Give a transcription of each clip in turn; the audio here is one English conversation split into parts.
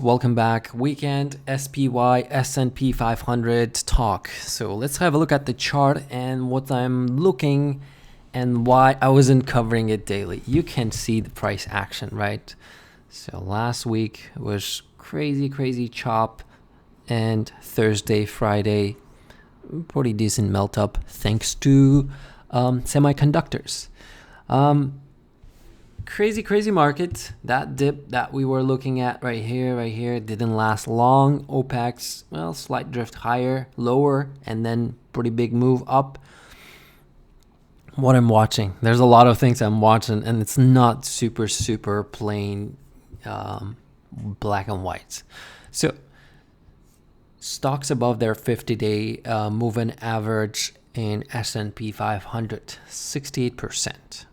Welcome back. Weekend SPY S&P 500 talk. So let's have a look at the chart and what I'm looking and why I wasn't covering it daily. You can see the price action, right? So last week was crazy chop, and Thursday, Friday, pretty decent melt up thanks to semiconductors. Crazy market. That dip that we were looking at right here didn't last long. OPEX, well, slight drift higher, lower, and then pretty big move up. What I'm watching, there's a lot of things I'm watching, and it's not super plain black and white. So stocks above their 50-day moving average in S&P 500, 68%.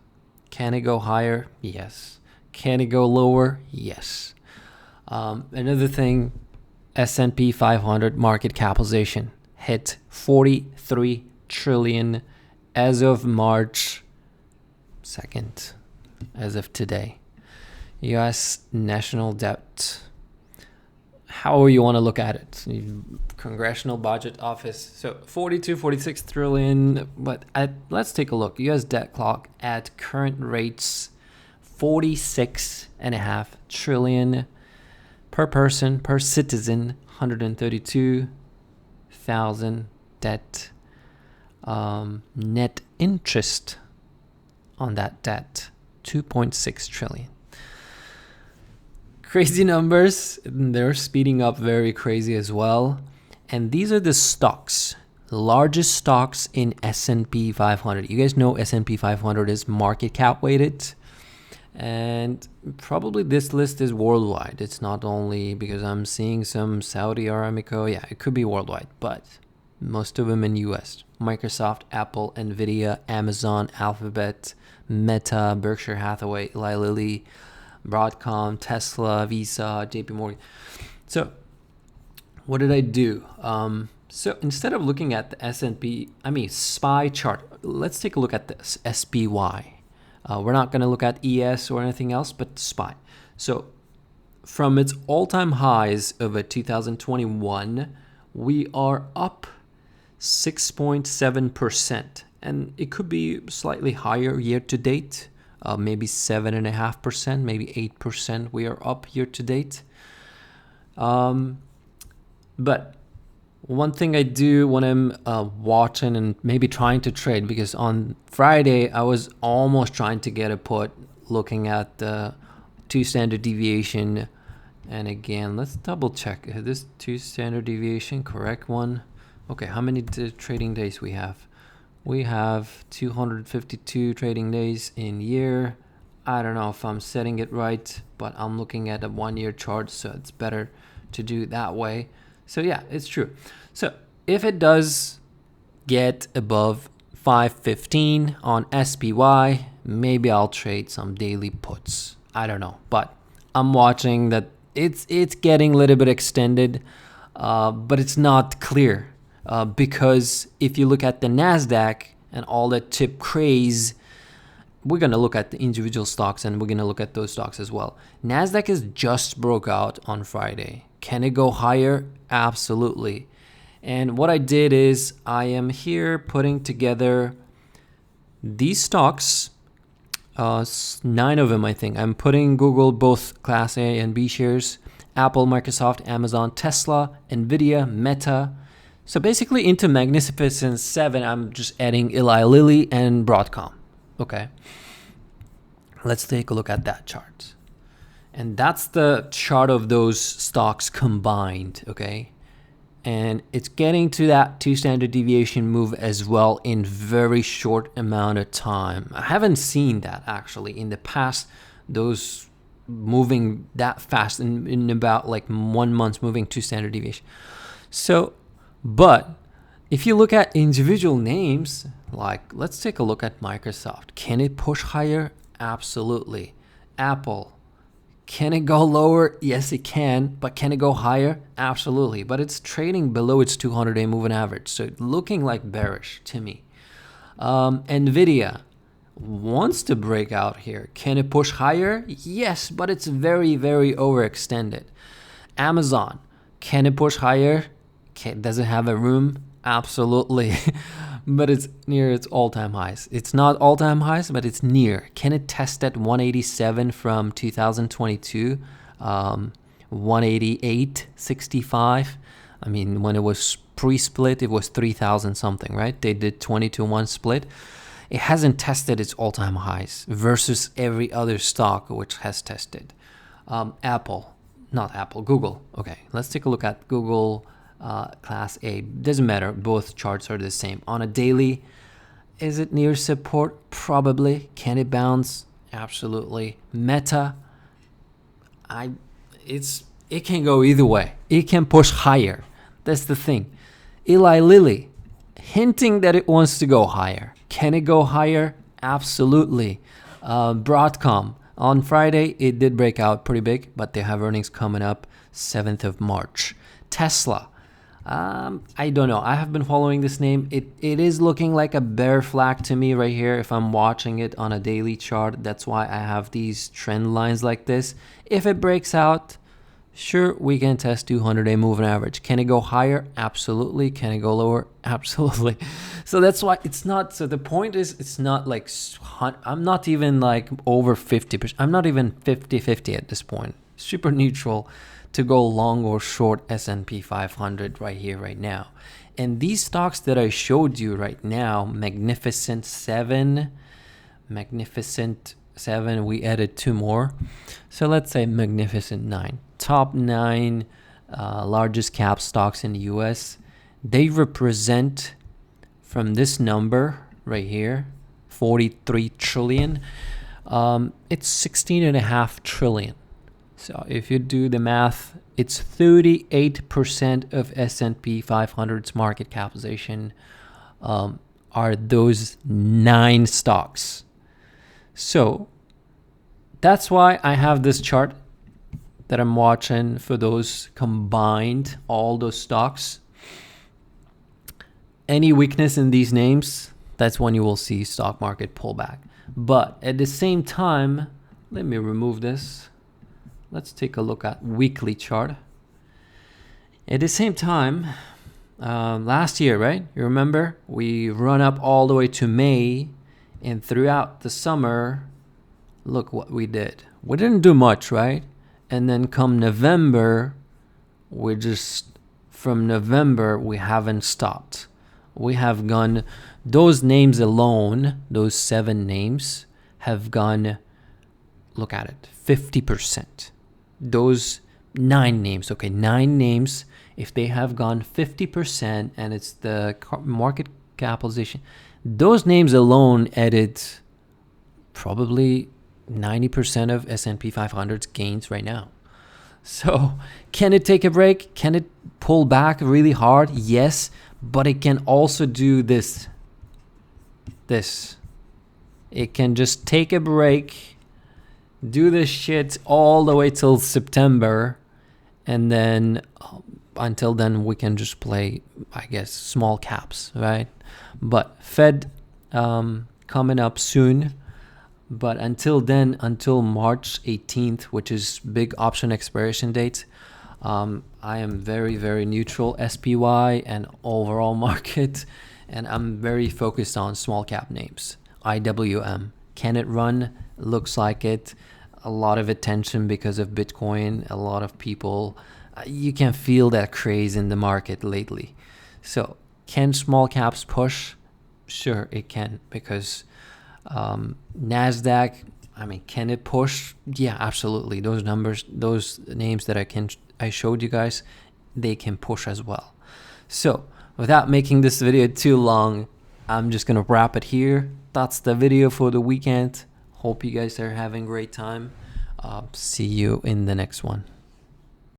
Can it go higher? Yes. Can it go lower? Yes. Another thing, S&P 500 market capitalization hit 43 trillion as of March 2nd, as of today. U.S. national debt, however you want to look at it. Congressional Budget Office, so 46 trillion. But let's take a look. U.S. debt clock at current rates, 46.5 trillion per person, per citizen, 132,000 debt. Net interest on that debt, 2.6 trillion. Crazy numbers. They're speeding up very crazy as well. And these are the stocks, largest stocks in S&P 500. You guys know S&P 500 is market cap weighted. And probably this list is worldwide. It's not only because I'm seeing some Saudi Aramco. Yeah, it could be worldwide, but most of them in US. Microsoft, Apple, Nvidia, Amazon, Alphabet, Meta, Berkshire Hathaway, Eli Lilly, Broadcom, Tesla, Visa, JP Morgan. So what did I do? So instead of looking at the S&P, SPY chart, let's take a look at this SPY. We're not going to look at ES or anything else, but SPY. So from its all-time highs of 2021, we are up 6.7%. And it could be slightly higher year to date. Maybe 7.5%, maybe 8% we are up year to date. But one thing I do when I'm watching and maybe trying to trade, because on Friday I was almost trying to get a put looking at the 2 standard deviation. And again, let's double check. Is this 2 standard deviation correct one? Okay, how many trading days we have? We have 252 trading days in year. I don't know if I'm setting it right, but I'm looking at a 1-year chart, so it's better to do it that way. So yeah, it's true. So if it does get above 515 on SPY, maybe I'll trade some daily puts. I don't know, but I'm watching that it's getting a little bit extended, but it's not clear. Because if you look at the NASDAQ and all that tip craze, we're going to look at the individual stocks and we're going to look at those stocks as well. NASDAQ is just broke out on Friday. Can it go higher? Absolutely. And what I did is I am here putting together these stocks, 9 of them I think. I'm putting Google, both Class A and B shares, Apple, Microsoft, Amazon, Tesla, Nvidia, Meta. So basically into Magnificent 7, I'm just adding Eli Lilly and Broadcom. Okay. Let's take a look at that chart. And that's the chart of those stocks combined, okay? And it's getting to that 2 standard deviation move as well in very short amount of time. I haven't seen that actually in the past, those moving that fast in about like 1 month moving 2 standard deviation. So, but if you look at individual names, like let's take a look at Microsoft. Can it push higher? Absolutely. Apple, can it go lower? Yes, it can. But can it go higher? Absolutely. But it's trading below its 200-day moving average. So looking like bearish to me. Nvidia wants to break out here. Can it push higher? Yes, but it's very overextended. Amazon, can it push higher? Does it have a room? Absolutely. But it's near its all-time highs. It's not all-time highs, but it's near. Can it test at 187 from 2022? 188.65. I mean, when it was pre-split, it was 3,000 something, right? They did 20-1 split. It hasn't tested its all-time highs versus every other stock which has tested. Google. Okay, let's take a look at Google Class A. Doesn't matter, both charts are the same. On a daily, is it near support? Probably. Can it bounce? Absolutely. Meta, it can go either way. It can push higher. That's the thing. Eli Lilly, hinting that it wants to go higher. Can it go higher? Absolutely. Broadcom, on Friday, it did break out pretty big, but they have earnings coming up 7th of March. Tesla, I don't know. I have been following this name. It is looking like a bear flag to me right here if I'm watching it on a daily chart. That's why I have these trend lines like this. If it breaks out, sure, we can test 200-day moving average. Can it go higher? Absolutely. Can it go lower? Absolutely. So that's why it's not. So the point is, it's not like, I'm not even like over 50%. I'm not even 50-50 at this point. Super neutral to go long or short S&P 500 right here, right now. And these stocks that I showed you right now, Magnificent 7, we added 2 more. So let's say Magnificent 9. Top 9 largest cap stocks in the US. They represent, from this number right here, 43 trillion. It's 16.5 trillion. So if you do the math, it's 38% of S&P 500's market capitalization are those 9 stocks. So that's why I have this chart that I'm watching for those combined, all those stocks. Any weakness in these names, that's when you will see stock market pullback. But at the same time, let me remove this. Let's take a look at weekly chart. At the same time, last year, right? You remember? We run up all the way to May, and throughout the summer, look what we did. We didn't do much, right? And then come November, from November, we haven't stopped. We have gone, those names alone, those 7 names have gone, look at it, 50%. Those 9 names, okay, 9 names, if they have gone 50% and it's the market capitalization, those names alone added probably 90% of S&P 500's gains right now. So can it take a break? Can it pull back really hard? Yes, but it can also do this. It can just take a break, do this shit all the way till September, and then until then we can just play, I guess, small caps, right? But Fed coming up soon. But until then, until March 18th, which is big option expiration date, I am very, very neutral SPY and overall market, and I'm very focused on small cap names. IWM, can it run? Looks like it. A lot of attention because of Bitcoin. A lot of people, you can feel that craze in the market lately. So can small caps push? Sure, it can, because NASDAQ, I mean, can it push? Yeah, absolutely. Those numbers, those names that I showed you guys, they can push as well. So without making this video too long, I'm just gonna wrap it here. That's the video for the weekend. Hope you guys are having a great time. See you in the next one.